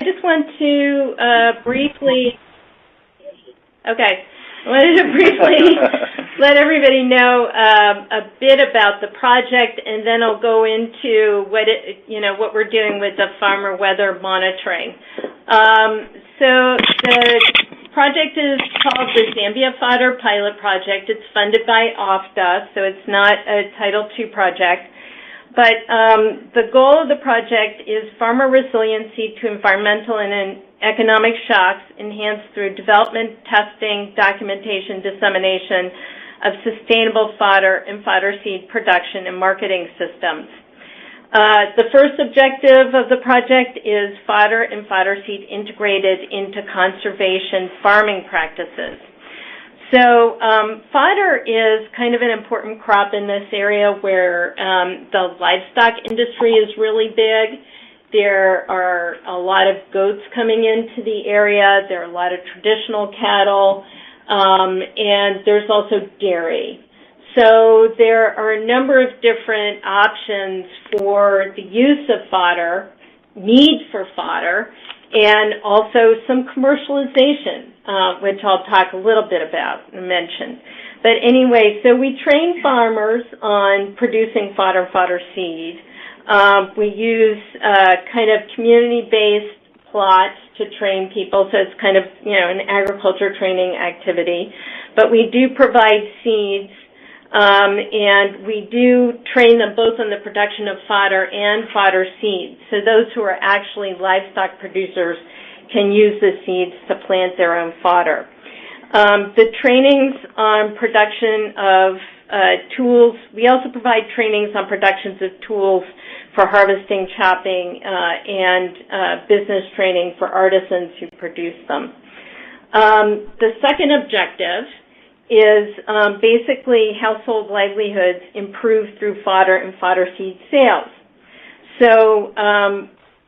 just want to briefly, okay, I wanted to briefly let everybody know a bit about the project, and then I'll go into what we're doing with the farmer weather monitoring. So the project is called the Zambia Fodder Pilot Project. It's funded by OFDA, so it's not a Title II project. But the goal of the project is farmer resiliency to environmental and economic shocks enhanced through development, testing, documentation, dissemination of sustainable fodder and fodder seed production and marketing systems. The first objective of the project is fodder and fodder seed integrated into conservation farming practices. So fodder is kind of an important crop in this area where the livestock industry is really big. There are a lot of goats coming into the area. There are a lot of traditional cattle, and there's also dairy. So there are a number of different options for the use of fodder, need for fodder, and also some commercialization, which I'll talk a little bit about and mention. But anyway, so we train farmers on producing fodder seed. We use kind of community-based plots to train people, so it's kind of, an agriculture training activity. But we do provide seeds, and we do train them both on the production of fodder and fodder seeds. So those who are actually livestock producers can use the seeds to plant their own fodder. The trainings on production of tools, we also provide trainings on productions of tools for harvesting, chopping, and business training for artisans who produce them. The second objective is basically household livelihoods improved through fodder and fodder seed sales. So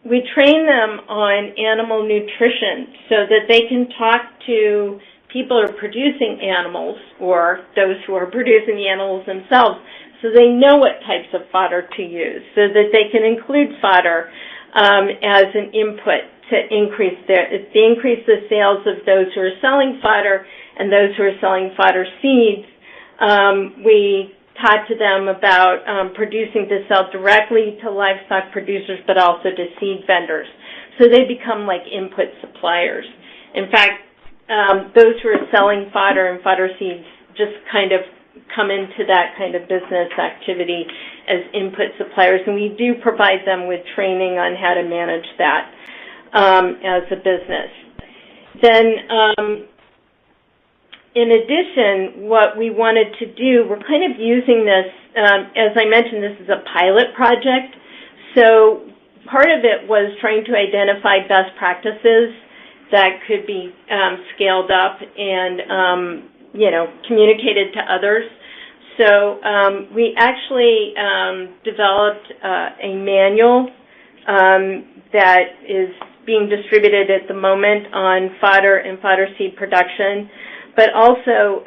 we train them on animal nutrition so that they can talk to people who are producing animals or those who are producing the animals themselves, so they know what types of fodder to use, so that they can include fodder as an input to increase the sales of those who are selling fodder and those who are selling fodder seeds. We talk to them about producing to sell directly to livestock producers, but also to seed vendors. So they become like input suppliers. In fact, those who are selling fodder and fodder seeds just kind of come into that kind of business activity as input suppliers, and we do provide them with training on how to manage that as a business. Then, in addition, what we wanted to do, we're kind of using this, as I mentioned, this is a pilot project, so part of it was trying to identify best practices that could be scaled up and, communicated to others. So we actually developed a manual that is being distributed at the moment on fodder and fodder seed production. But also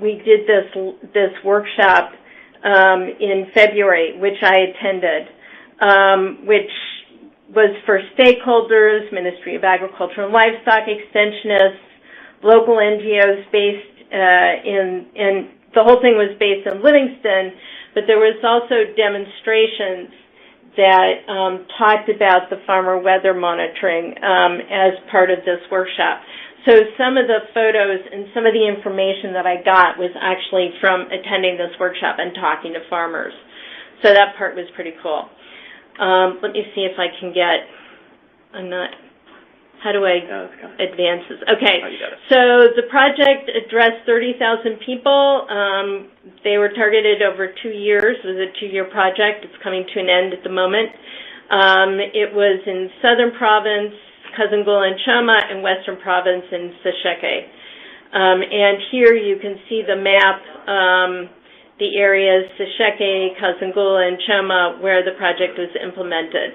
we did this workshop in February, which I attended, which was for stakeholders, Ministry of Agriculture and Livestock, extensionists, local NGOs based in the whole thing was based in Livingston, but there was also demonstrations that talked about the farmer weather monitoring as part of this workshop. So some of the photos and some of the information that I got was actually from attending this workshop and talking to farmers. So that part was pretty cool. Let me see if I can get, how do I advance this? Okay, so the project addressed 30,000 people. They were targeted over 2 years. It was a 2-year project. It's coming to an end at the moment. It was in Southern Province, Kazungula and Chama, and Western Province in Sesheke. And here you can see the map, the areas, Sesheke, Kazungula, and Chama, where the project was implemented.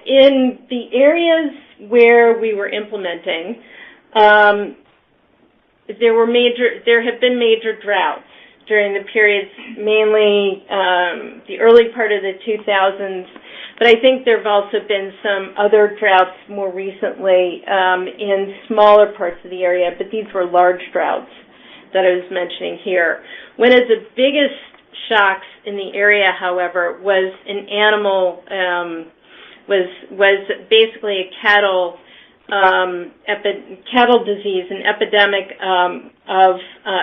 In the areas where we were implementing, there have been major droughts. during the periods, mainly the early part of the 2000s. But I think there have also been some other droughts more recently in smaller parts of the area, but these were large droughts that I was mentioning here. One of the biggest shocks in the area, however, was an animal, was basically a cattle disease, an epidemic of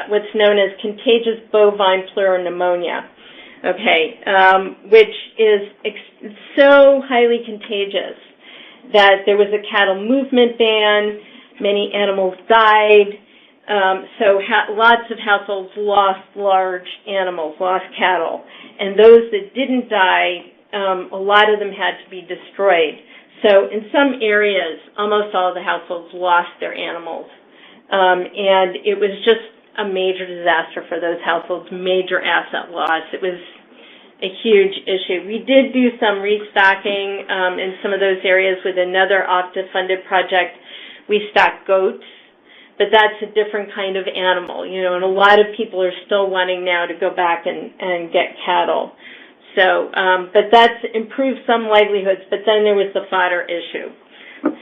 what's known as contagious bovine pleuropneumonia. Okay, which is so highly contagious that there was a cattle movement ban, many animals died, so lots of households lost large animals, lost cattle, and those that didn't die, a lot of them had to be destroyed. So in some areas, almost all of the households lost their animals, and it was just a major disaster for those households, major asset loss. It was a huge issue. We did do some restocking in some of those areas with another OPTA-funded project. We stocked goats, but that's a different kind of animal, and a lot of people are still wanting now to go back and get cattle. So, but that's improved some livelihoods, but then there was the fodder issue.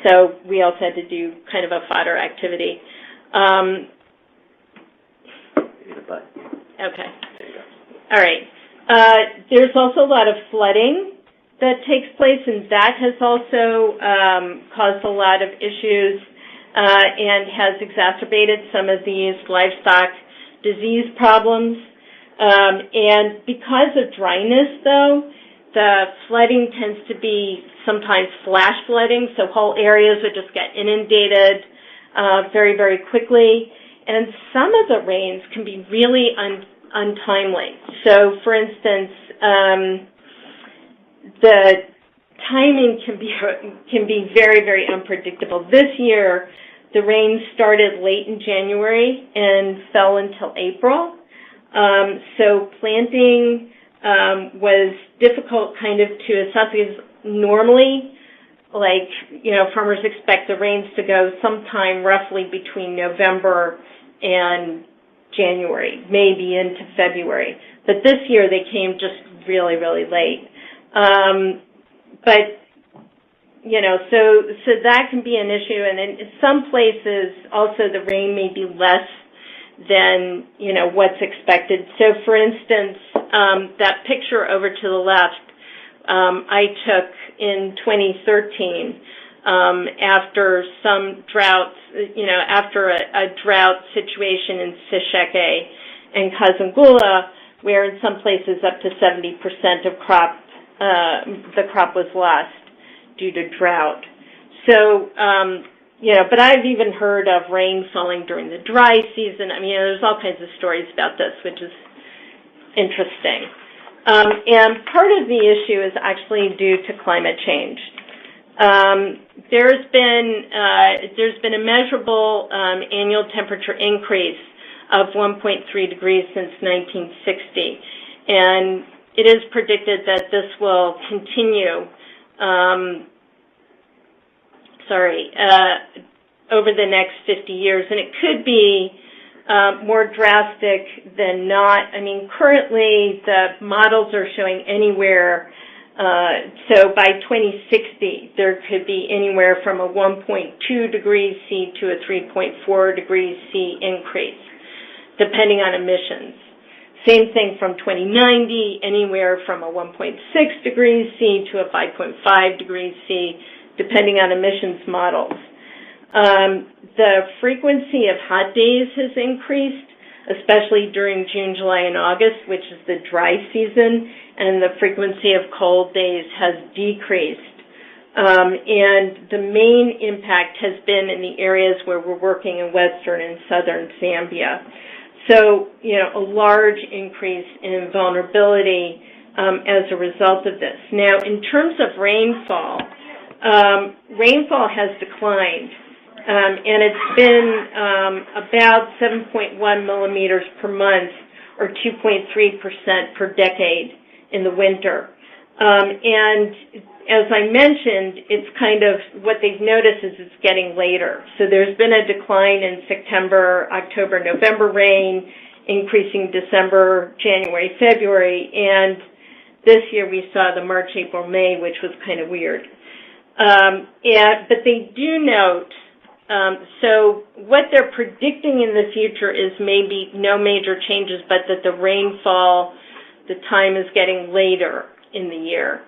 So we also had to do kind of a fodder activity. Okay. All right. There's also a lot of flooding that takes place, and that has also caused a lot of issues and has exacerbated some of these livestock disease problems. And because of dryness, though, the flooding tends to be sometimes flash flooding, so whole areas would just get inundated very, very quickly. And some of the rains can be really untimely. So, for instance, the timing can be very, very unpredictable. This year, the rain started late in January and fell until April. So planting was difficult kind of to assess because normally, farmers expect the rains to go sometime roughly between November and January, maybe into February. But this year they came just really, really late. So that can be an issue. And in some places also the rain may be less than, what's expected. So for instance, that picture over to the left, I took in 2013 after some droughts, after a drought situation in Sesheke and Kazungula, where in some places up to 70% of the crop was lost due to drought. So, but I've even heard of rain falling during the dry season. There's all kinds of stories about this, which is interesting. And part of the issue is actually due to climate change. There's been a measurable annual temperature increase of 1.3 degrees since 1960, and it is predicted that this will continue. Over the next 50 years, and it could be more drastic than not. Currently the models are showing anywhere, so by 2060 there could be anywhere from a 1.2 degrees C to a 3.4 degrees C increase, depending on emissions. Same thing from 2090, anywhere from a 1.6 degrees C to a 5.5 degrees C, depending on emissions models. The frequency of hot days has increased, especially during June, July, and August, which is the dry season, and the frequency of cold days has decreased. And the main impact has been in the areas where we're working in western and southern Zambia. So, a large increase in vulnerability as a result of this. Now, in terms of rainfall, rainfall has declined, and it's been about 7.1 millimeters per month, or 2.3% per decade in the winter. And as I mentioned, it's kind of what they've noticed is it's getting later. So there's been a decline in September, October, November rain, increasing December, January, February, and this year we saw the March, April, May, which was kind of weird. But they do note, so what they're predicting in the future is maybe no major changes, but that the rainfall, the time is getting later in the year.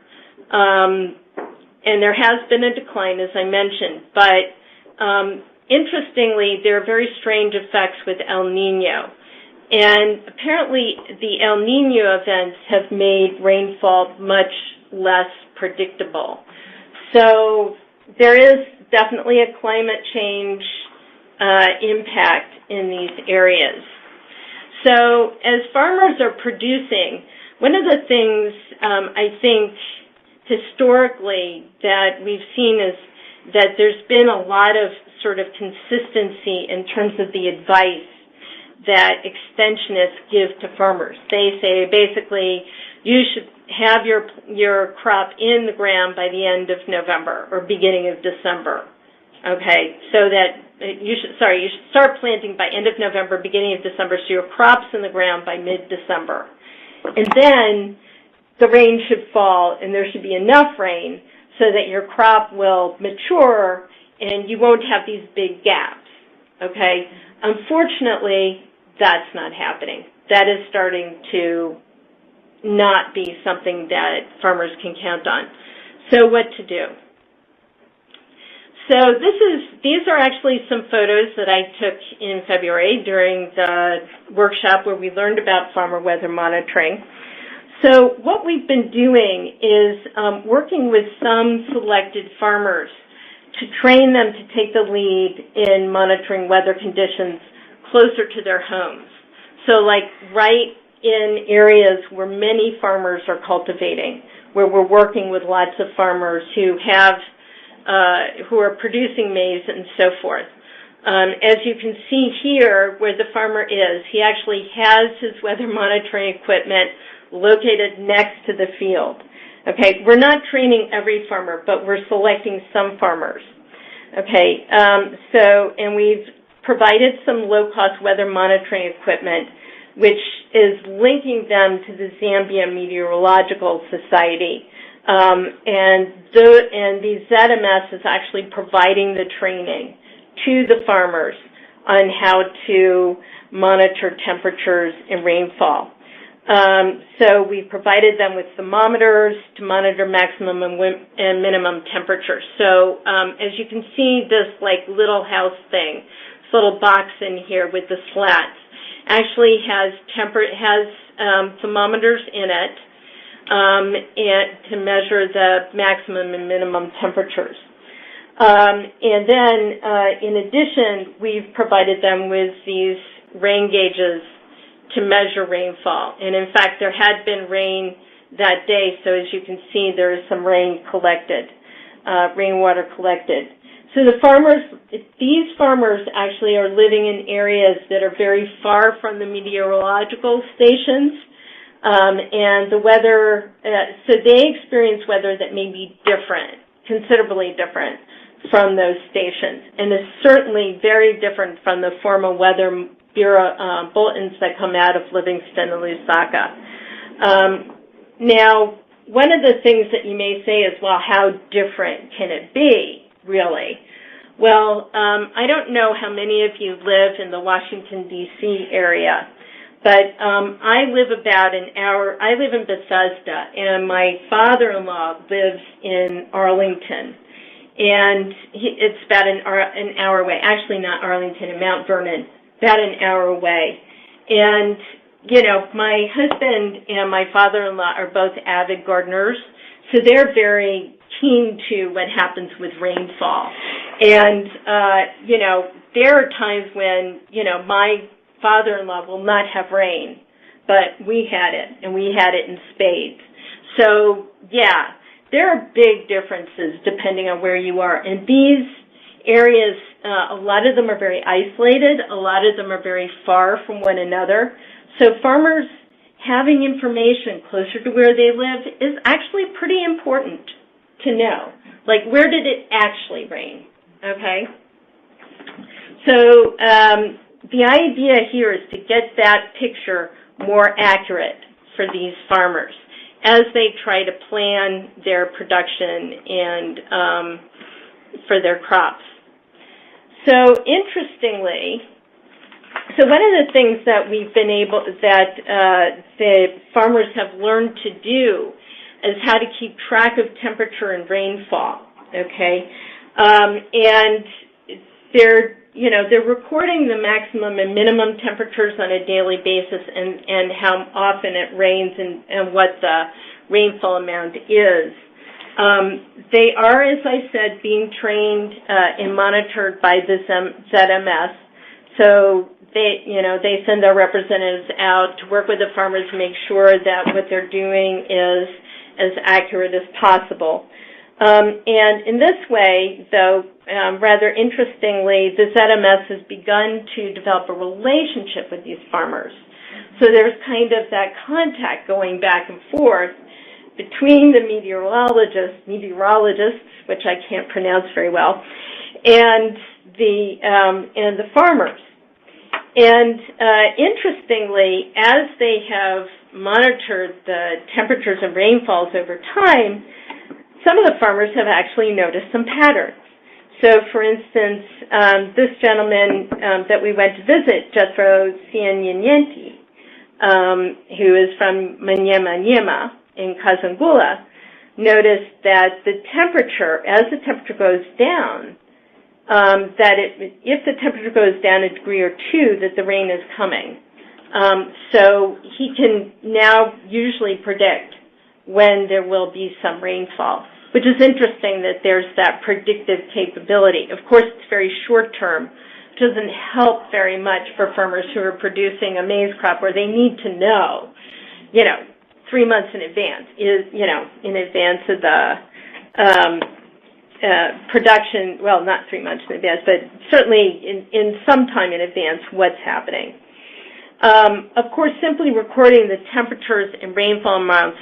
And there has been a decline, as I mentioned, but interestingly, there are very strange effects with El Nino. And apparently the El Nino events have made rainfall much less predictable. So there is definitely a climate change impact in these areas. So as farmers are producing, one of the things I think historically that we've seen is that there's been a lot of sort of consistency in terms of the advice that extensionists give to farmers. They say basically you should have your crop in the ground by the end of November or beginning of December. Okay, so that you should start planting by end of November, beginning of December, so your crop's in the ground by mid-December. And then the rain should fall and there should be enough rain so that your crop will mature and you won't have these big gaps. Okay, unfortunately, that's not happening. That is starting to not be something that farmers can count on. So what to do? So these are actually some photos that I took in February during the workshop where we learned about farmer weather monitoring. So what we've been doing is working with some selected farmers to train them to take the lead in monitoring weather conditions closer to their homes. So like right in areas where many farmers are cultivating, where we're working with lots of farmers who are producing maize and so forth. As you can see here where the farmer is, he actually has his weather monitoring equipment located next to the field. Okay, we're not training every farmer, but we're selecting some farmers. Okay, and we've provided some low-cost weather monitoring equipment, which is linking them to the Zambia Meteorological Society. And the ZMS is actually providing the training to the farmers on how to monitor temperatures and rainfall. So we provided them with thermometers to monitor maximum and minimum temperatures. So as you can see, this like little house thing, this little box in here with the slats, actually has thermometers in it and to measure the maximum and minimum temperatures. And then, in addition, we've provided them with these rain gauges to measure rainfall. And in fact, there had been rain that day, so as you can see, there is some rain collected, rainwater collected. So these farmers actually are living in areas that are very far from the meteorological stations, and the weather, so they experience weather that may be different, considerably different from those stations, and is certainly very different from the formal Weather Bureau bulletins that come out of Livingston and Lusaka. Now, one of the things that you may say is, well, how different can it be, really? Well, I don't know how many of you live in the Washington, D.C. area, but I live about an hour. I live in Bethesda, and my father-in-law lives in Arlington, and it's about an hour away. Actually, not Arlington, in Mount Vernon, about an hour away. And, you know, my husband and my father-in-law are both avid gardeners, so they're very keen to what happens with rainfall. And, you know, there are times when, you know, my father-in-law will not have rain, but we had it, and we had it in spades. So, yeah, there are big differences depending on where you are. And these areas, a lot of them are very isolated. A lot of them are very far from one another. So farmers having information closer to where they live is actually pretty important to know. Like, where did it actually rain? Okay? So the idea here is to get that picture more accurate for these farmers as they try to plan their production and for their crops. So interestingly, one of the things that the farmers have learned to do is how to keep track of temperature and rainfall. Okay, and they're recording the maximum and minimum temperatures on a daily basis and how often it rains and what the rainfall amount is. They are, as I said, being trained and monitored by the ZMS. So they send their representatives out to work with the farmers to make sure that what they're doing is as accurate as possible. And in this way, though, rather interestingly, the ZMS has begun to develop a relationship with these farmers. So there's kind of that contact going back and forth between the meteorologists, which I can't pronounce very well, and the farmers. And interestingly, as they have monitored the temperatures and rainfalls over time, some of the farmers have actually noticed some patterns. So, for instance, this gentleman that we went to visit, Jethro Sianyanyenti, who is from Manyema in Kazangula, noticed that the temperature, as the temperature goes down, if the temperature goes down a degree or two, that the rain is coming. So he can now usually predict when there will be some rainfall, which is interesting that there's that predictive capability. Of course, it's very short term. It doesn't help very much for farmers who are producing a maize crop where they need to know, 3 months in advance, in advance of the production, well, not 3 months in advance, but certainly in some time in advance what's happening. Of course, simply recording the temperatures and rainfall amounts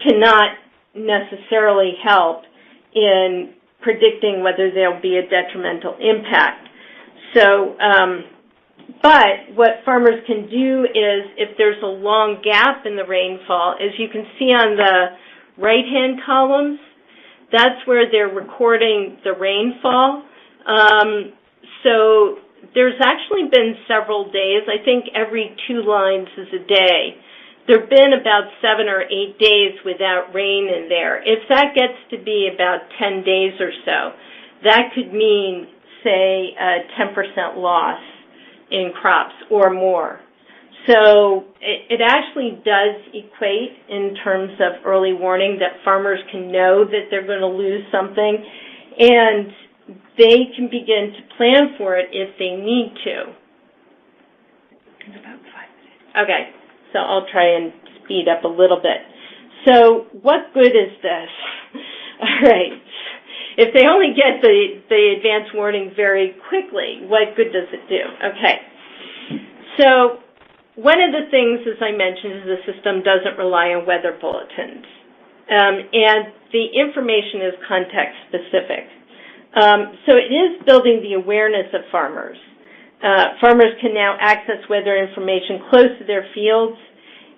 cannot necessarily help in predicting whether there'll be a detrimental impact. So, but what farmers can do is, if there's a long gap in the rainfall, as you can see on the right-hand columns, that's where they're recording the rainfall. So there's actually been several days, I think every 2 lines is a day. There have been about 7 or 8 days without rain in there. If that gets to be about 10 days or so, that could mean, say, a 10% loss in crops or more. So it actually does equate in terms of early warning that farmers can know that they're going to lose something, and they can begin to plan for it if they need to. It's about 5 minutes. Okay, so I'll try and speed up a little bit. So what good is this? All right. If they only get the advance warning very quickly, what good does it do? Okay. So one of the things, as I mentioned, is the system doesn't rely on weather bulletins. And the information is context specific. So it is building the awareness of farmers. Farmers can now access weather information close to their fields,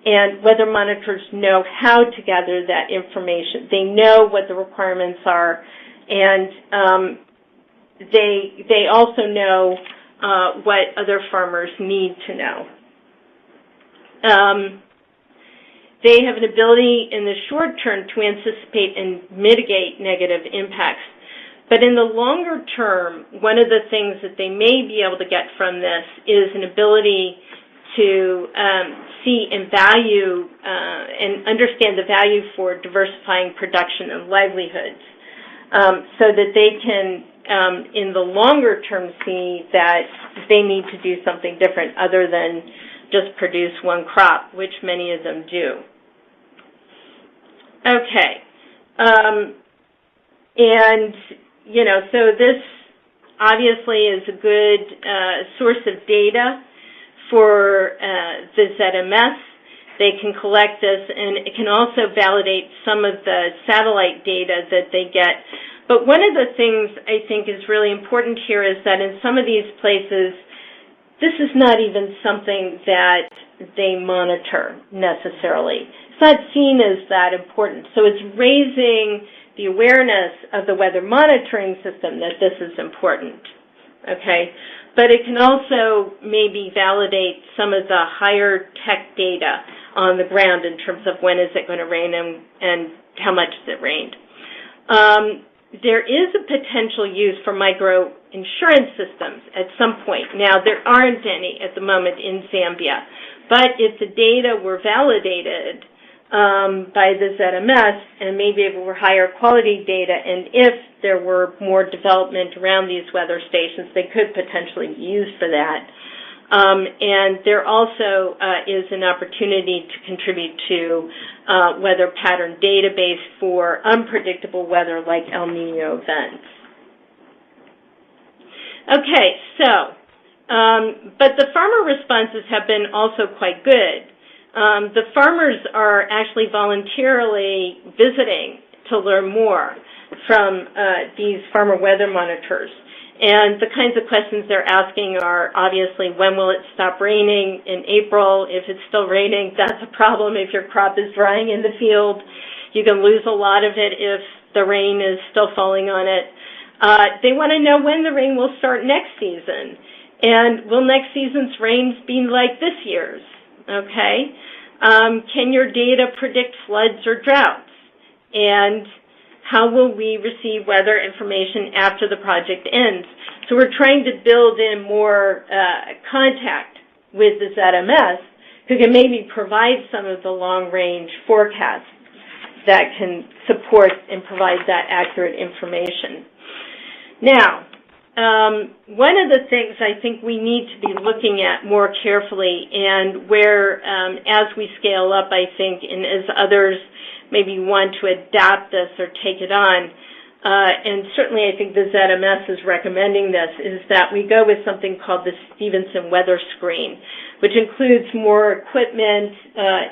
and weather monitors know how to gather that information. They know what the requirements are, and they also know what other farmers need to know. They have an ability in the short term to anticipate and mitigate negative impacts. But in the longer term, one of the things that they may be able to get from this is an ability to see and value and understand the value for diversifying production and livelihoods, so that they can, in the longer term, see that they need to do something different other than just produce one crop, which many of them do. Okay. And, so this obviously is a good source of data for the ZMS. they can collect this, and it can also validate some of the satellite data that they get. But one of the things I think is really important here is that in some of these places, this is not even something that they monitor necessarily. It's not seen as that important. So it's raising the awareness of the weather monitoring system that this is important, okay? But it can also maybe validate some of the higher tech data on the ground in terms of when is it going to rain and how much has it rained. There is a potential use for micro-insurance systems at some point. Now, there aren't any at the moment in Zambia, but if the data were validated by the ZMS, and maybe if it were higher quality data, and if there were more development around these weather stations, they could potentially be used for that. And there also is an opportunity to contribute to weather pattern database for unpredictable weather like El Nino events. Okay, so, but the farmer responses have been also quite good. The farmers are actually voluntarily visiting to learn more from these farmer weather monitors. And the kinds of questions they're asking are obviously, when will it stop raining in April? If it's still raining, that's a problem. If your crop is drying in the field, you can lose a lot of it if the rain is still falling on it. They want to know when the rain will start next season. And will next season's rains be like this year's? Okay? Can your data predict floods or droughts? And how will we receive weather information after the project ends? So we're trying to build in more contact with the ZMS, who can maybe provide some of the long-range forecasts that can support and provide that accurate information. Now, one of the things I think we need to be looking at more carefully, and where as we scale up, I think, and as others maybe want to adapt this or take it on, and certainly I think the ZMS is recommending this, is that we go with something called the Stevenson Weather Screen, which includes more equipment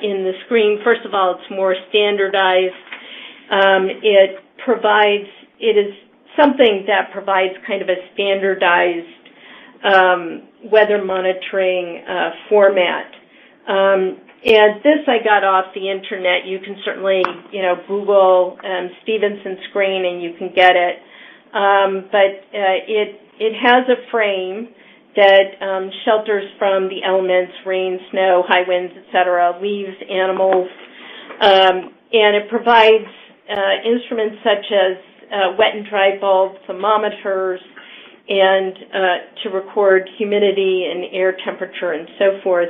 in the screen. First of all, it's more standardized. It is something that provides kind of a standardized weather monitoring format. And this I got off the internet. You can certainly, Google Stevenson screen and you can get it. But it has a frame that shelters from the elements, rain, snow, high winds, etc., leaves, animals, and it provides instruments such as wet and dry bulb thermometers, and to record humidity and air temperature and so forth.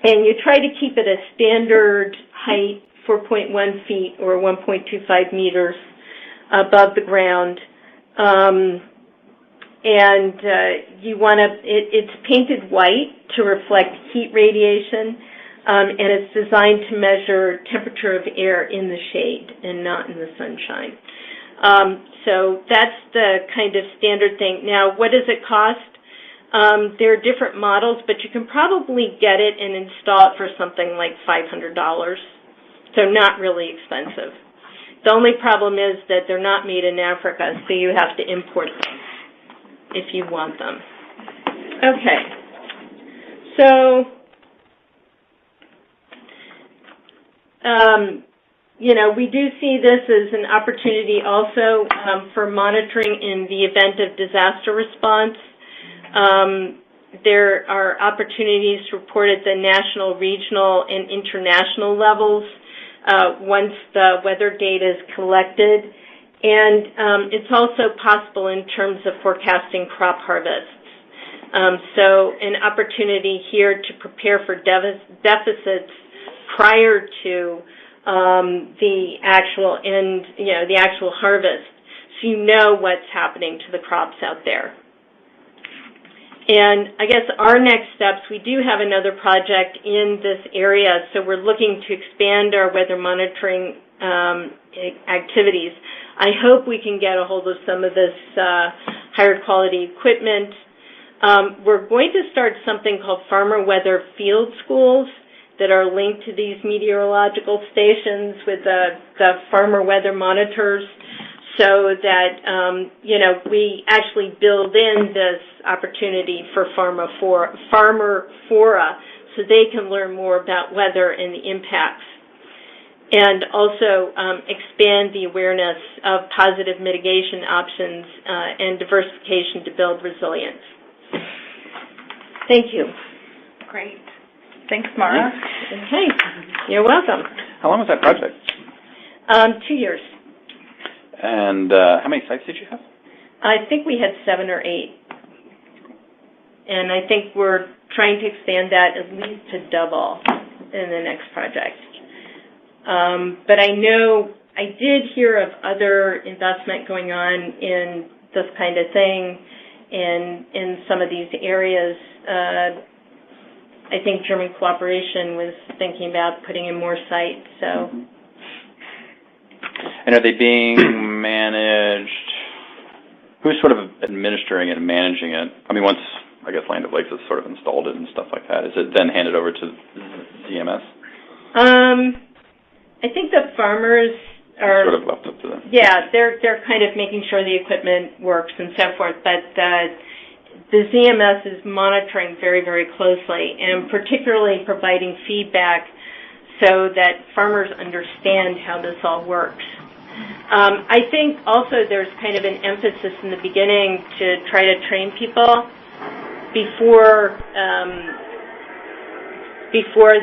And you try to keep it a standard height, 4.1 feet or 1.25 meters above the ground. You want to, it's painted white to reflect heat radiation, and it's designed to measure temperature of air in the shade and not in the sunshine. So that's the kind of standard thing. Now, what does it cost? There are different models, but you can probably get it and install it for something like $500, so not really expensive. The only problem is that they're not made in Africa, so you have to import them if you want them. Okay, so, we do see this as an opportunity also for monitoring in the event of disaster response. There are opportunities to report at the national, regional, and international levels once the weather data is collected. And it's also possible in terms of forecasting crop harvests. So an opportunity here to prepare for deficits prior to the actual the actual harvest, so you know what's happening to the crops out there. And I guess our next steps, we do have another project in this area, so we're looking to expand our weather monitoring activities. I hope we can get a hold of some of this higher quality equipment We're going to start something called farmer weather field schools that are linked to these meteorological stations with the farmer weather monitors, so that, we actually build in this opportunity for farmer fora so they can learn more about weather and the impacts, and also expand the awareness of positive mitigation options and diversification to build resilience. Thank you. Great. Thanks, Mara. Okay. You're welcome. How long was that project? 2 years. And how many sites did you have? I think we had 7 or 8. And I think we're trying to expand that at least to double in the next project. But I know I did hear of other investment going on in this kind of thing in some of these areas. I think German Cooperation was thinking about putting in more sites. So. And are they being managed? Who's sort of administering it and managing it? I mean, once, I guess, Land of Lakes has sort of installed it and stuff like that, is it then handed over to ZMS? I think the farmers are sort of left up to them. Yeah, they're kind of making sure the equipment works and so forth, but the ZMS is monitoring very, very closely and particularly providing feedback so that farmers understand how this all works. I think also there's kind of an emphasis in the beginning to try to train people before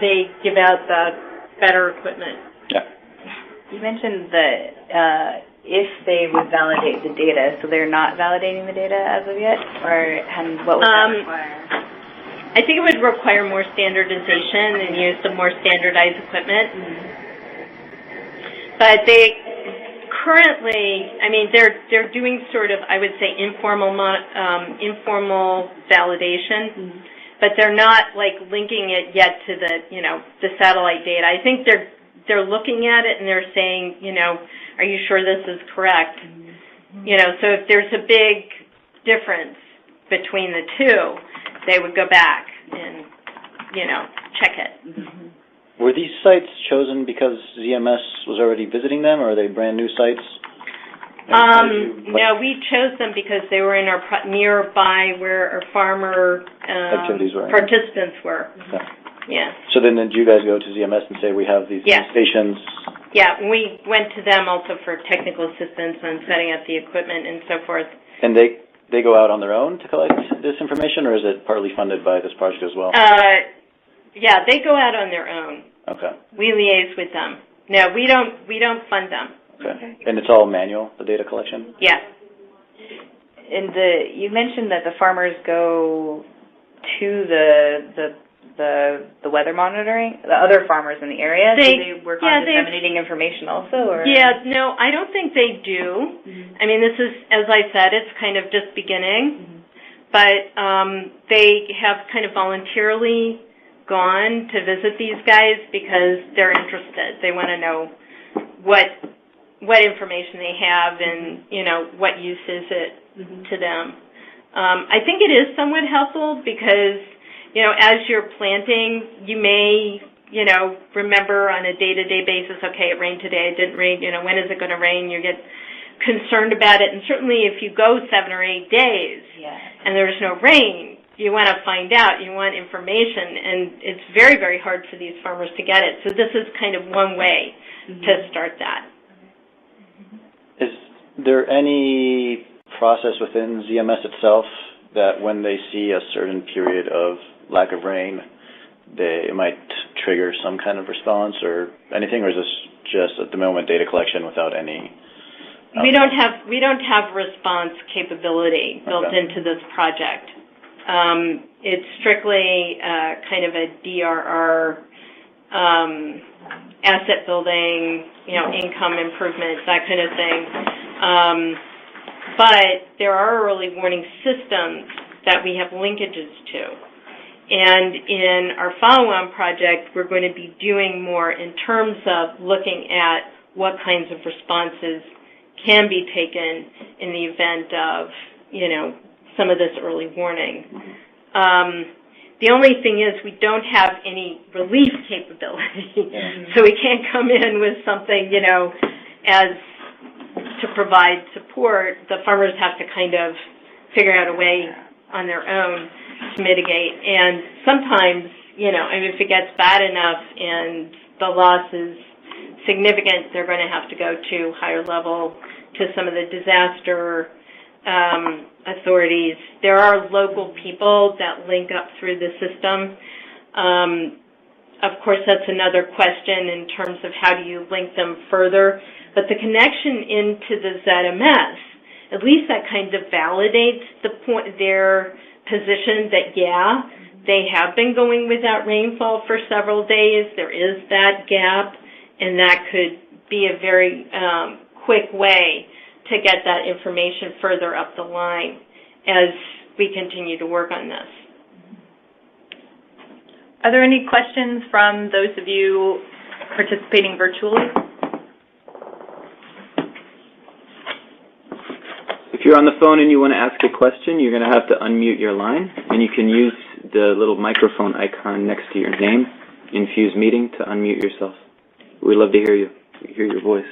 they give out the better equipment. Yeah. You mentioned that if they would validate the data, so they're not validating the data as of yet, and what would that require? I think it would require more standardization and use of more standardized equipment. Mm-hmm. But they currently, they're doing sort of, I would say, informal validation, mm-hmm. but they're not like linking it yet to the satellite data. I think they're looking at it and they're saying, are you sure this is correct? Mm-hmm. So if there's a big difference between the two, they would go back and, check it. Mm-hmm. Were these sites chosen because ZMS was already visiting them, or are they brand new sites? No, we chose them because they were in our nearby where our farmer activities were. Participants were. Okay. Yeah. So then did you guys go to ZMS and say, we have these stations? Yeah, we went to them also for technical assistance on setting up the equipment and so forth. And they go out on their own to collect this information, or is it partly funded by this project as well? Yeah, they go out on their own. Okay. We liaise with them. No, we don't fund them. Okay. And it's all manual, the data collection? Yeah. And you mentioned that the farmers go to the weather monitoring, the other farmers in the area. Do they work on disseminating information also? Or? Yeah, no, I don't think they do. Mm-hmm. This is, as I said, it's kind of just beginning. Mm-hmm. But they have kind of voluntarily gone to visit these guys because they're interested. They want to know what information they have and, what use is it to them. I think it is somewhat helpful because, as you're planting, you may, remember on a day-to-day basis, okay, it rained today, it didn't rain, when is it going to rain? You get concerned about it. And certainly if you go 7 or 8 days and there's no rain, you want to find out, you want information, and it's very, very hard for these farmers to get it. So this is kind of one way to start that. Is there any process within ZMS itself that when they see a certain period of lack of rain, they might trigger some kind of response or anything, or is this just at the moment data collection without any? We don't have response capability built into this project. It's strictly kind of a DRR, asset building, income improvement, that kind of thing. But there are early warning systems that we have linkages to. And in our follow-on project, we're going to be doing more in terms of looking at what kinds of responses can be taken in the event of, some of this early warning. The only thing is we don't have any relief capability, so we can't come in with something, as to provide support. The farmers have to kind of figure out a way on their own to mitigate. And sometimes, if it gets bad enough and the loss is significant, they're going to have to go to higher level, to some of the disaster authorities. There are local people that link up through the system. Of course, that's another question in terms of how do you link them further. But the connection into the ZMS, at least that kind of validates their position that, they have been going without rainfall for several days. There is that gap, and that could be a very quick way to get that information further up the line as we continue to work on this. Are there any questions from those of you participating virtually? If you're on the phone and you want to ask a question, you're going to have to unmute your line, and you can use the little microphone icon next to your name, Infuse Meeting, to unmute yourself. We'd love to hear you, hear your voice.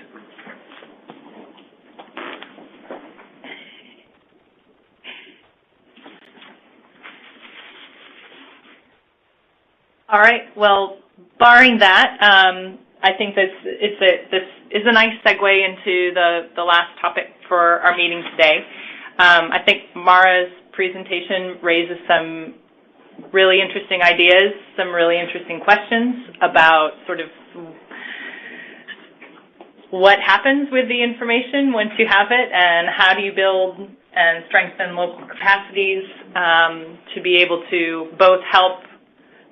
All right. Well, barring that, I think this is a nice segue into the last topic for our meeting today. I think Mara's presentation raises some really interesting ideas, some really interesting questions about sort of what happens with the information once you have it, and how do you build and strengthen local capacities to be able to both help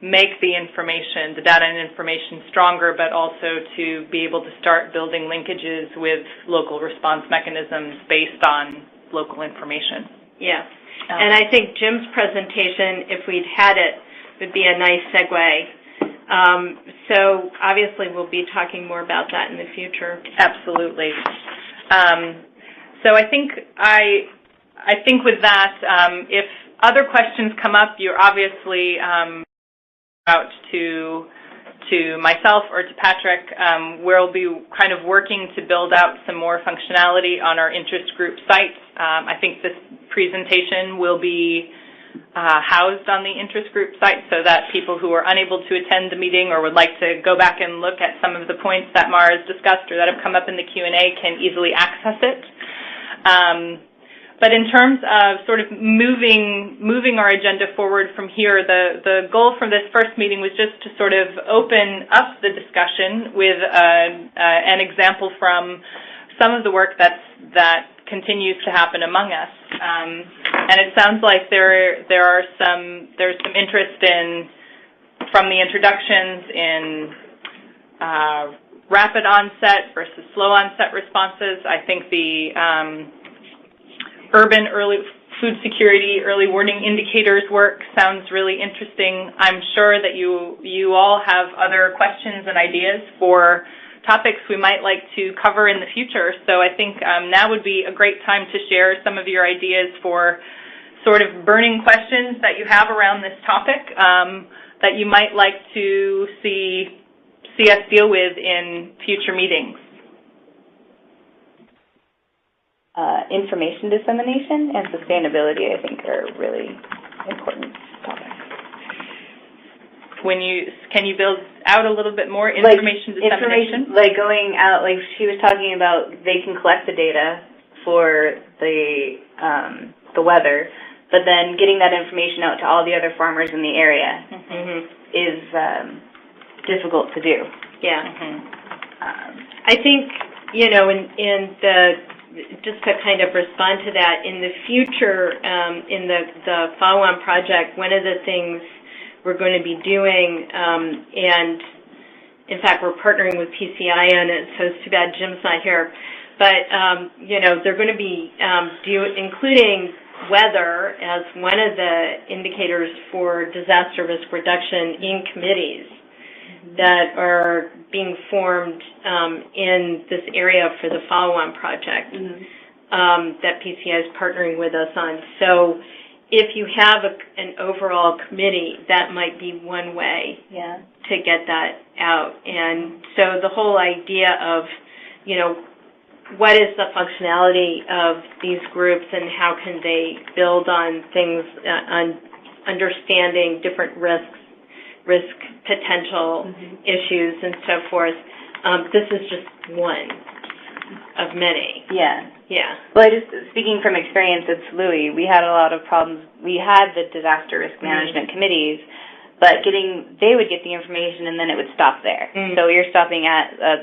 make the information, the data and information stronger, but also to be able to start building linkages with local response mechanisms based on local information. Yeah. And I think Jim's presentation, if we'd had it, would be a nice segue. So obviously we'll be talking more about that in the future. Absolutely. So I think with that, if other questions come up, you're obviously out to myself or to Patrick. We'll be kind of working to build out some more functionality on our interest group site. I think this presentation will be housed on the interest group site so that people who are unable to attend the meeting or would like to go back and look at some of the points that Mara has discussed or that have come up in the Q&A can easily access it. But in terms of sort of moving our agenda forward from here, the goal from this first meeting was just to sort of open up the discussion with an example from some of the work that continues to happen among us. And it sounds like there's some interest from the introductions in rapid onset versus slow onset responses. I think the urban early food security, early warning indicators work sounds really interesting. I'm sure that you all have other questions and ideas for topics we might like to cover in the future. So I think now would be a great time to share some of your ideas for sort of burning questions that you have around this topic that you might like to see us deal with in future meetings. Information dissemination and sustainability, I think, are really important topics. Can you build out a little bit more information dissemination? Like going out, like she was talking about, they can collect the data for the weather, but then getting that information out to all the other farmers in the area is difficult to do. Yeah. I think, in just to kind of respond to that, in the future, in the follow-on project, one of the things we're going to be doing, and in fact we're partnering with PCI on it, so it's too bad Jim's not here, but they're going to be including weather as one of the indicators for disaster risk reduction in committees that are being formed in this area for the follow-on project that PCI is partnering with us on. So if you have an overall committee, that might be one way to get that out. And so the whole idea of, what is the functionality of these groups and how can they build on things, on understanding different risk potential issues and so forth. This is just one of many. Yeah. Yeah. Well, speaking from experience at Louis, we had a lot of problems. We had the disaster risk management committees, but they would get the information and then it would stop there. So you're stopping at a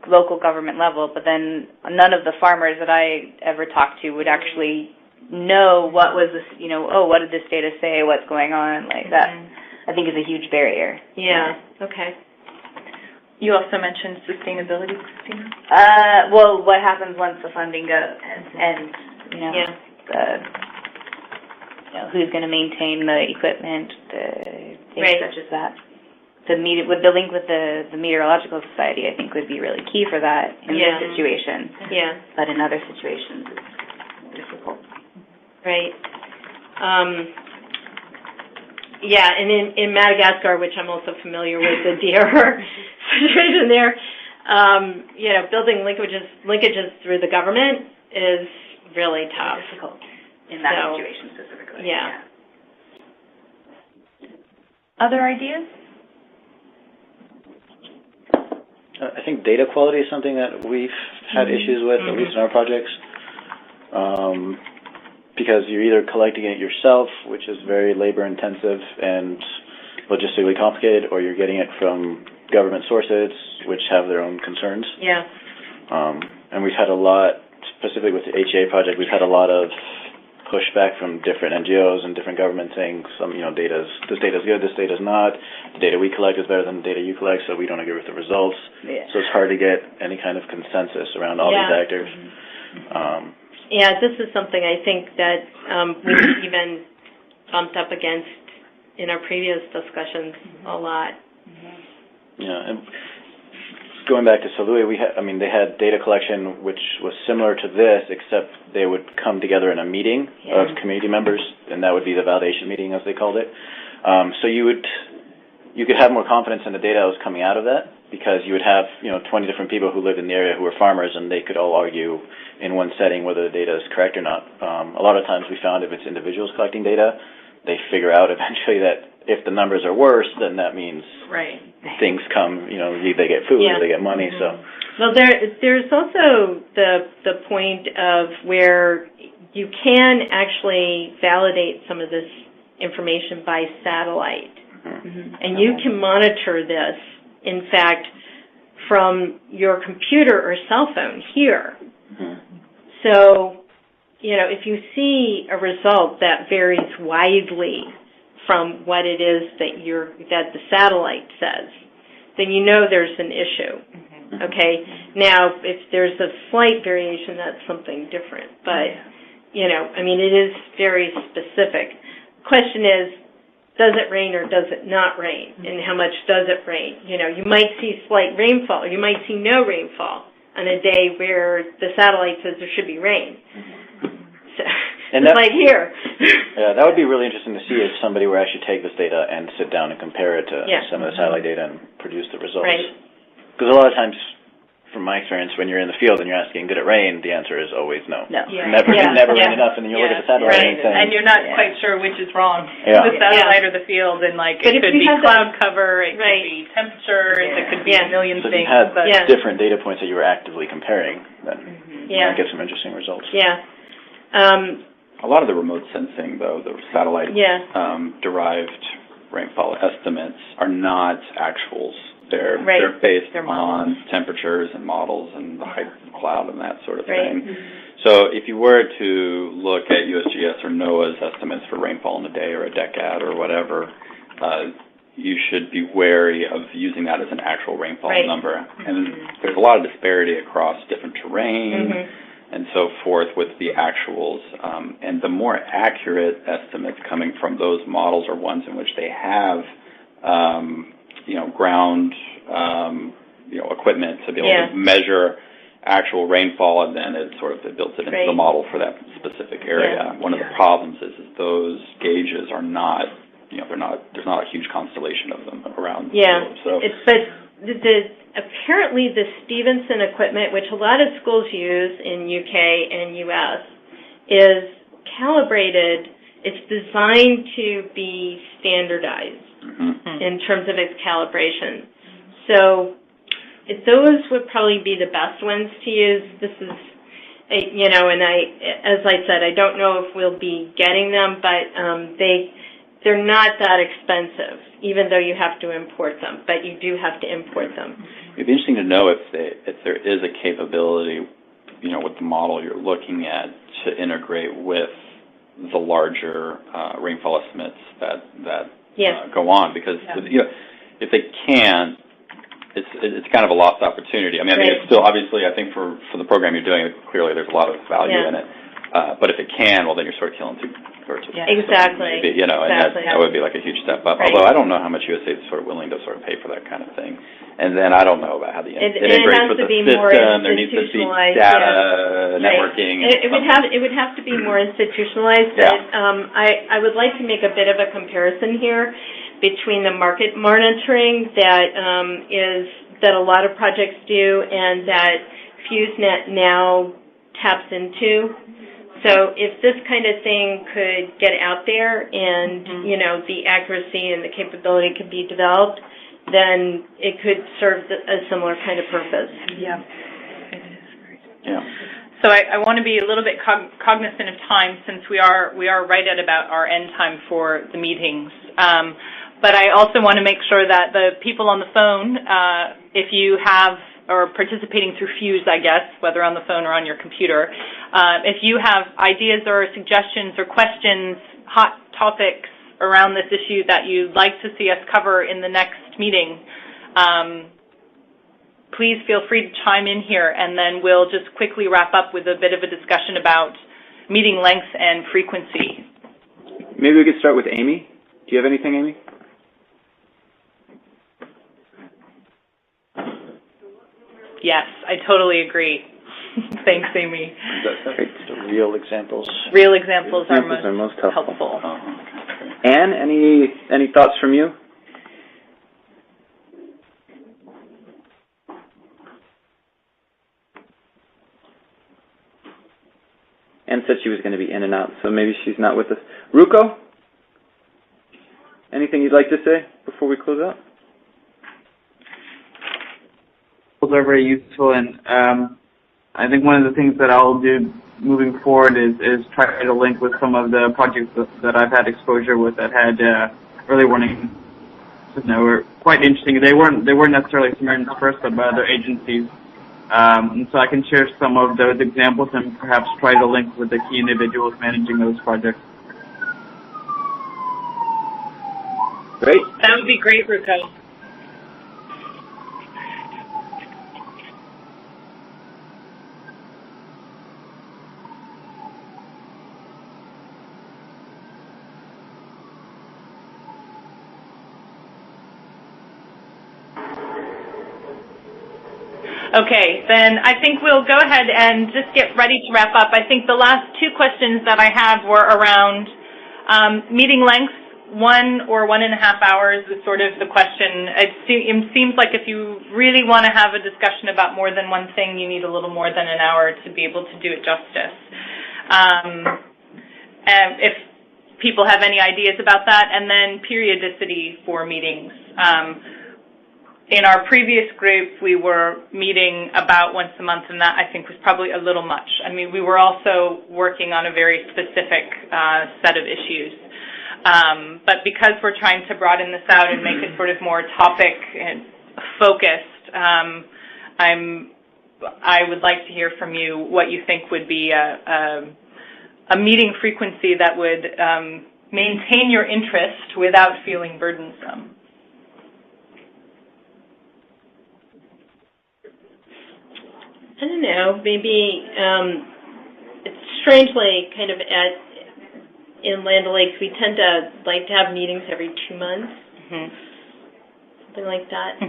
local government level, but then none of the farmers that I ever talked to would actually know what was this, what did this data say, what's going on, like that. I think is a huge barrier. Yeah. Okay. You also mentioned sustainability, Christina? Well, what happens once the funding goes, and who's going to maintain the equipment, things such as that. The link with the Meteorological Society, I think, would be really key for that in this situation. Yeah. But in other situations, it's difficult. Right. Yeah, and in Madagascar, which I'm also familiar with, the DRR situation there, building linkages through the government is really tough. Difficult in that situation specifically. Yeah. Other ideas? I think data quality is something that we've had issues with, at least in our projects. Because you're either collecting it yourself, which is very labor-intensive and logistically complicated, or you're getting it from government sources, which have their own concerns. Yeah. And we've had a lot, specifically with the HEA project, we've had a lot of pushback from different NGOs and different government saying, this data's good, this data's not. The data we collect is better than the data you collect, so we don't agree with the results. Yeah. So it's hard to get any kind of consensus around all these actors. Yeah, this is something I think that we've even bumped up against in our previous discussions a lot. Yeah, and going back to Salui, they had data collection which was similar to this, except they would come together in a meeting of community members, and that would be the validation meeting, as they called it. So you could have more confidence in the data that was coming out of that, because you would have 20 different people who lived in the area who were farmers, and they could all argue in one setting whether the data is correct or not. A lot of times we found if it's individuals collecting data, they figure out eventually that if the numbers are worse, then that means things come, they get food, they get money. So, well, there's also the point of where you can actually validate some of this information by satellite, and you can monitor this, in fact, from your computer or cell phone here. So, if you see a result that varies widely from what it is that the satellite says, then you know there's an issue. Okay? Now, if there's a slight variation, that's something different. But, it is very specific. The question is, does it rain or does it not rain? And how much does it rain? You might see slight rainfall. You might see no rainfall on a day where the satellite says there should be rain. So, and it's like here. Yeah, that would be really interesting to see if somebody were actually take this data and sit down and compare it to some of the satellite data and produce the results. Right. Because a lot of times, from my experience, when you're in the field and you're asking, did it rain? The answer is always no. No. Yeah. Never rained enough, and then you look at the satellite and saying... And you're not quite sure which is wrong, the satellite or the field, and it could be cloud cover, it could be temperatures, it could be a million so things. So if you had different data points that you were actively comparing, then you might get some interesting results. Yeah. A lot of the remote sensing, though, the satellite derived rainfall estimates are not actuals. They're based on temperatures and models and the height of the cloud and that sort of thing. So if you were to look at USGS or NOAA's estimates for rainfall in a day or a decade or whatever, you should be wary of using that as an actual rainfall number. And there's a lot of disparity across different terrain and so forth with the actuals. And the more accurate estimates coming from those models are ones in which they have ground, equipment to be able to measure actual rainfall, and then it builds it into the model for that specific area. Yeah. One of the problems is those gauges are not, there's not a huge constellation of them around the globe. So apparently the Stevenson equipment, which a lot of schools use in UK and US, is calibrated. It's designed to be standardized in terms of its calibration. So those would probably be the best ones to use. This is, and as I said, I don't know if we'll be getting them, but they're not that expensive, even though you have to import them, but you do have to import them. It'd be interesting to know if there is a capability, with the model you're looking at, to integrate with the larger rainfall estimates that go on, because if they can, it's kind of a lost opportunity. I mean, it's still, obviously, I think for the program you're doing, clearly there's a lot of value in it. But if it can, well, then you're sort of killing two birds with one stone. Exactly. Maybe, and that would be like a huge step up. Right. Although I don't know how much USA is sort of willing to sort of pay for that kind of thing. And then I don't know about how the integrates with the system. There needs to be data networking. It would have to be more institutionalized. But I would like to make a bit of a comparison here between the market monitoring that a lot of projects do and that FuseNet now taps into. So if this kind of thing could get out there and, the accuracy and the capability could be developed, then it could serve a similar kind of purpose. Yeah, it is. Yeah. So I want to be a little bit cognizant of time, since we are right at about our end time for the meetings. But I also want to make sure that the people on the phone, if you have, or participating through Fuse, I guess, whether on the phone or on your computer, if you have ideas or suggestions or questions, hot topics around this issue that you'd like to see us cover in the next meeting, please feel free to chime in here, and then we'll just quickly wrap up with a bit of a discussion about meeting length and frequency. Maybe we could start with Amy. Do you have anything, Amy? Yes, I totally agree. Thanks, Amy. Real examples. Real examples are most helpful. Anne, any thoughts from you? Anne said she was going to be in and out, so maybe she's not with us. Ruko, anything you'd like to say before we close out? Are very useful, and I think one of the things that I'll do moving forward is try to link with some of the projects that I've had exposure with that had early warning. Were quite interesting. They weren't necessarily Samaritan's First, but by other agencies. And so I can share some of those examples and perhaps try to link with the key individuals managing those projects. Great. That would be great, Ruko. Okay, then I think we'll go ahead and just get ready to wrap up. I think the last two questions that I have were around meeting length. 1 or 1.5 hours is sort of the question. It seems like if you really want to have a discussion about more than one thing, you need a little more than an hour to be able to do it justice. And if people have any ideas about that, and then periodicity for meetings. In our previous group, we were meeting about once a month, and that, I think, was probably a little much. I mean, we were also working on a very specific set of issues. But because we're trying to broaden this out and make it sort of more topic and focused, I would like to hear from you what you think would be a meeting frequency that would maintain your interest without feeling burdensome. I don't know, maybe it's strangely kind of in Land O'Lakes, we tend to like to have meetings every 2 months, something like that.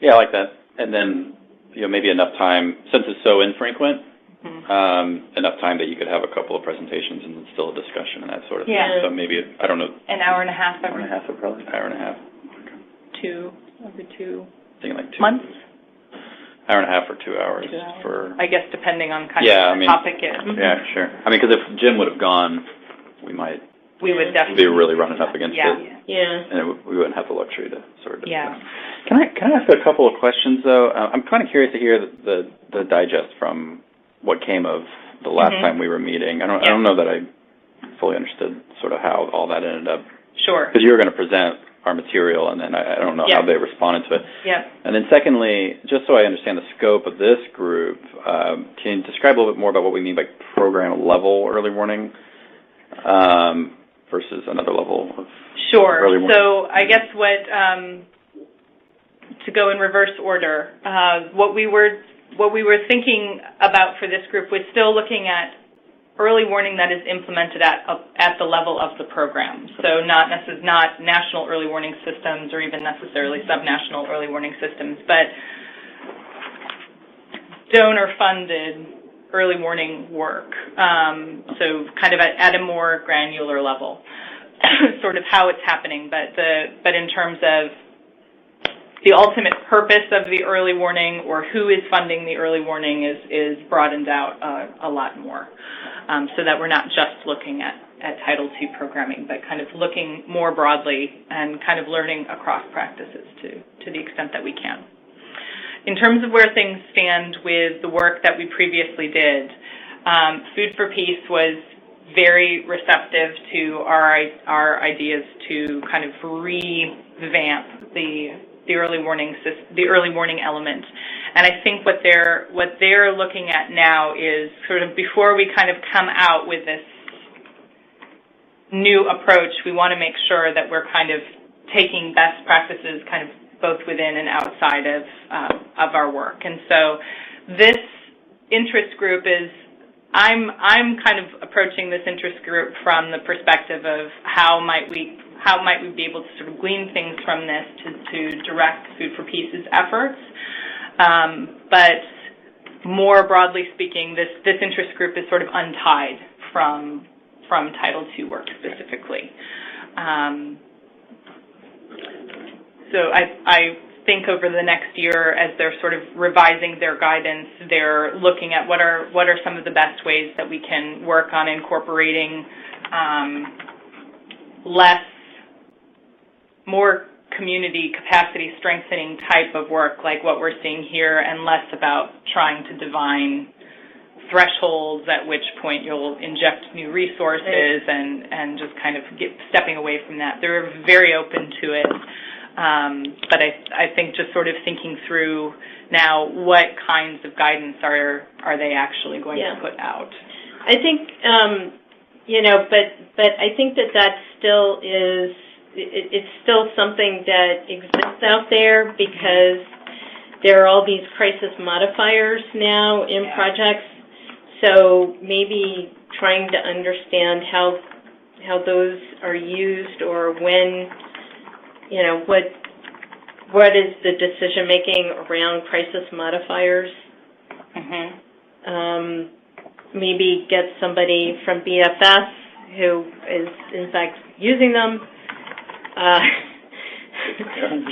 Yeah, I like that. And then, maybe enough time, since it's so infrequent, enough time that you could have a couple of presentations and still a discussion and that sort of thing. So maybe, I don't know. An hour and a half. Hour and a half, probably. Hour and a half. Every 2 thinking like 2 months. Hour and a half or 2 hours. For. I guess depending on kind of what the topic is. Yeah, sure. I mean, because if Jim would have gone, we would definitely be really running up against it. Yeah. And we wouldn't have the luxury to sort of discuss. Yeah. Can I ask a couple of questions, though? I'm kind of curious to hear the digest from what came of the last time we were meeting. I don't know that I fully understood sort of how all that ended up. Sure. Because you were going to present our material, and then I don't know how they responded to it. Yeah. And then secondly, just so I understand the scope of this group, can you describe a little bit more about what we mean by program-level early warning versus another level of early warning? So I guess to go in reverse order, what we were thinking about for this group was still looking at early warning that is implemented at the level of the program. So not national early warning systems or even necessarily subnational early warning systems, but donor-funded early warning work. So kind of at a more granular level, sort of how it's happening. But in terms of the ultimate purpose of the early warning or who is funding the early warning is broadened out a lot more, so that we're not just looking at Title II programming, but kind of looking more broadly and kind of learning across practices to the extent that we can. In terms of where things stand with the work that we previously did, Food for Peace was very receptive to our ideas to kind of revamp the early warning element. And I think what they're looking at now is sort of before we kind of come out with this new approach, we want to make sure that we're kind of taking best practices kind of both within and outside of our work. And so this interest group is, I'm kind of approaching this interest group from the perspective of how might we be able to sort of glean things from this to direct Food for Peace's efforts. But more broadly speaking, this interest group is sort of untied from Title II work specifically. So I think over the next year, as they're sort of revising their guidance, they're looking at what are some of the best ways that we can work on incorporating more community capacity strengthening type of work like what we're seeing here, and less about trying to divine thresholds at which point you'll inject new resources and just kind of stepping away from that. They're very open to it. But I think just sort of thinking through now what kinds of guidance are they actually going to put out. I think, but I think that still is, it's still something that exists out there because there are all these crisis modifiers now in projects. So maybe trying to understand how those are used or when, what is the decision making around crisis modifiers. Maybe get somebody from BFS who is in fact using them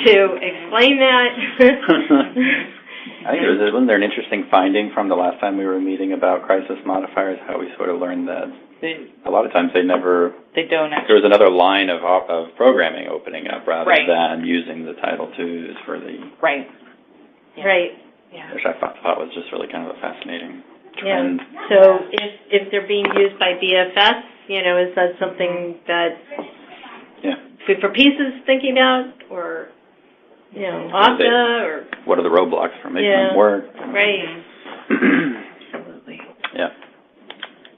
to explain that. I think wasn't there an interesting finding from the last time we were meeting about crisis modifiers, how we sort of learned that a lot of times they don't actually. There was another line of programming opening up rather than using the Title IIs for the... Right. Yeah. Which I thought was just really kind of a fascinating trend. Yeah. So if they're being used by BFS, is that something that Food for Peace is thinking about, or OSTA, or what are the roadblocks for making them work? Right. Absolutely. Yeah.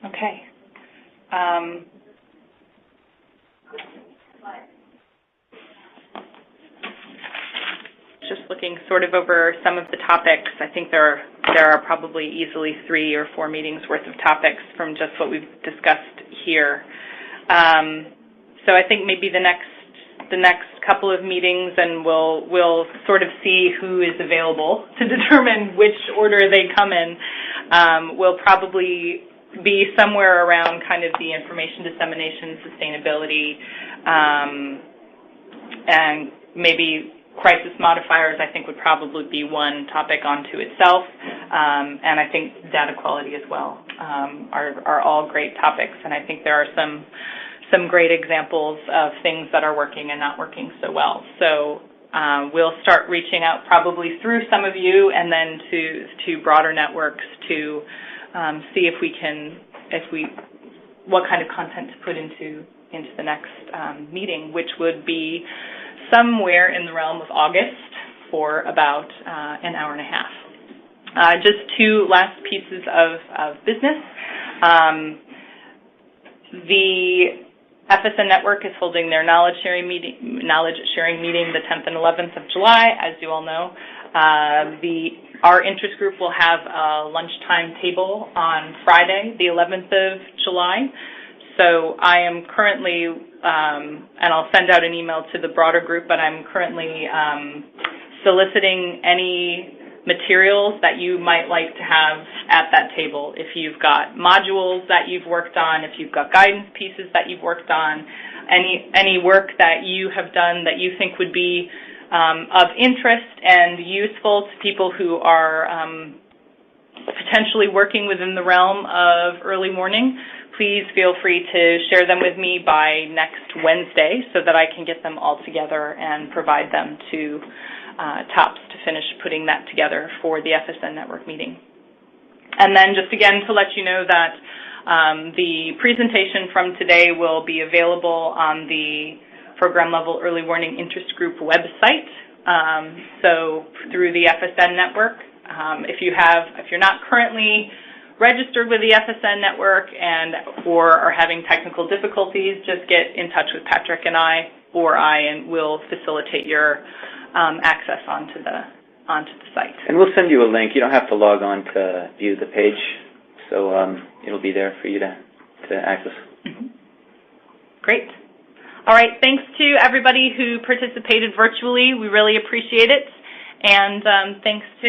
Okay. Just looking sort of over some of the topics, I think there are probably easily 3 or 4 meetings worth of topics from just what we've discussed here. So I think maybe the next the next couple of meetings, and we'll sort of see who is available to determine which order they come in. We'll probably be somewhere around kind of the information dissemination, sustainability, and maybe crisis modifiers, I think, would probably be one topic onto itself, and I think data quality as well are all great topics, and I think there are some great examples of things that are working and not working so well. So we'll start reaching out probably through some of you and then to broader networks to see what kind of content to put into the next meeting, which would be somewhere in the realm of August for about an hour and a half. Just two last pieces of business. The FSN Network is holding their knowledge sharing meeting the 10th and 11th of July, as you all know. Our interest group will have a lunchtime table on Friday, the 11th of July. So I am currently, and I'll send out an email to the broader group, but I'm currently soliciting any materials that you might like to have at that table. If you've got modules that you've worked on, if you've got guidance pieces that you've worked on, any work that you have done that you think would be of interest and useful to people who are potentially working within the realm of early warning, please feel free to share them with me by next Wednesday so that I can get them all together and provide them to TOPS to finish putting that together for the FSN Network meeting. And then just again to let you know that the presentation from today will be available on the Program Level Early Warning Interest Group website, so through the FSN Network. If you're not currently registered with the FSN Network or are having technical difficulties, just get in touch with Patrick and I, and we'll facilitate your access onto the site. And we'll send you a link. You don't have to log on to view the page, so it'll be there for you to access. Mm-hmm. Great. All right, thanks to everybody who participated virtually. We really appreciate it. And thanks to